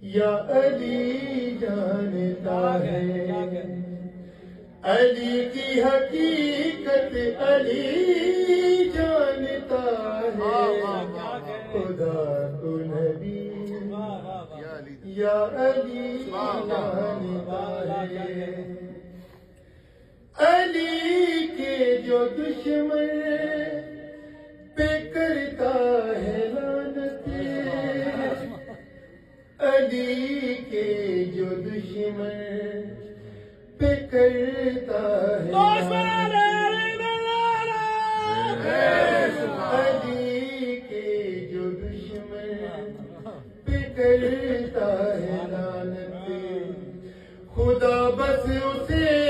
یا علی جانتا ہے علی کی حقیقت علی جانتا ہے خدا تو نبی یا علی جانتا ہے علی کے جو دشمن پہ کرتا ہے لعنت علی کے جو دشمن پہ کرتا ہے علی کے جو دشمن پہ کرتا ہے لعنت خدا بس اسے